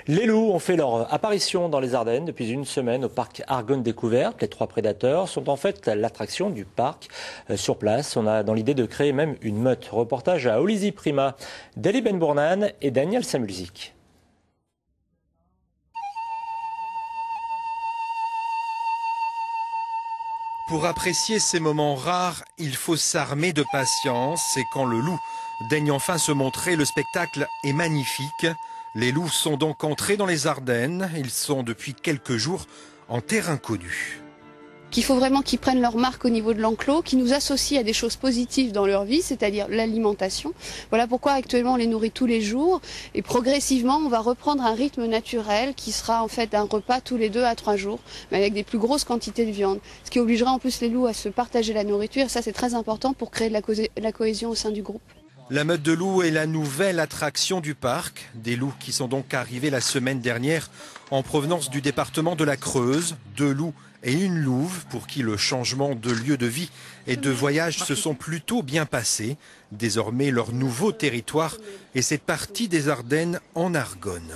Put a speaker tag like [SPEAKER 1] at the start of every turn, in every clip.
[SPEAKER 1] Les loups ont fait leur apparition dans les Ardennes depuis une semaine au parc Argonne Découverte. Les 3 prédateurs sont en fait l'attraction du parc. Sur place, on a dans l'idée de créer même une meute. Reportage à Olizy Prima, Dali Benbournan et Daniel Samulzik.
[SPEAKER 2] Pour apprécier ces moments rares, il faut s'armer de patience et quand le loup daigne enfin se montrer, le spectacle est magnifique. Les loups sont donc entrés dans les Ardennes. Ils sont depuis quelques jours en terre inconnue.
[SPEAKER 3] Qu'il faut vraiment qu'ils prennent leur marque au niveau de l'enclos, qu'ils nous associent à des choses positives dans leur vie, c'est-à-dire l'alimentation. Voilà pourquoi actuellement on les nourrit tous les jours et progressivement on va reprendre un rythme naturel qui sera en fait un repas tous les 2 à 3 jours, mais avec des plus grosses quantités de viande. Ce qui obligera en plus les loups à se partager la nourriture, et ça c'est très important pour créer de la cohésion au sein du groupe.
[SPEAKER 2] La meute de loups est la nouvelle attraction du parc. Des loups qui sont donc arrivés la semaine dernière en provenance du département de la Creuse. 2 loups et une louve pour qui le changement de lieu de vie et de voyage se sont plutôt bien passés. Désormais, leur nouveau territoire est cette partie des Ardennes en Argonne.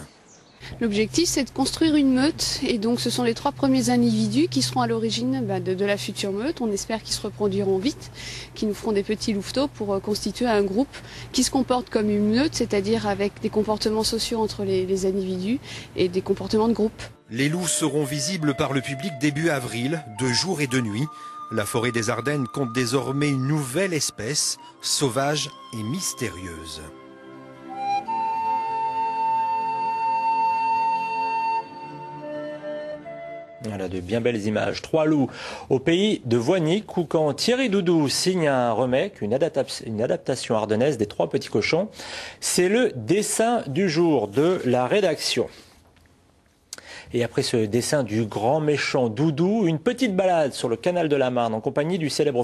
[SPEAKER 3] L'objectif c'est de construire une meute et donc ce sont les 3 premiers individus qui seront à l'origine de la future meute. On espère qu'ils se reproduiront vite, qu'ils nous feront des petits louveteaux pour constituer un groupe qui se comporte comme une meute, c'est-à-dire avec des comportements sociaux entre les individus et des comportements de groupe.
[SPEAKER 2] Les loups seront visibles par le public début avril, de jour et de nuit. La forêt des Ardennes compte désormais une nouvelle espèce, sauvage et mystérieuse.
[SPEAKER 1] Voilà de bien belles images. 3 loups au pays de Voinic où quand Thierry Doudou signe un remake, une adaptation ardennaise des 3 petits cochons, c'est le dessin du jour de la rédaction. Et après ce dessin du grand méchant Doudou, une petite balade sur le canal de la Marne en compagnie du célèbre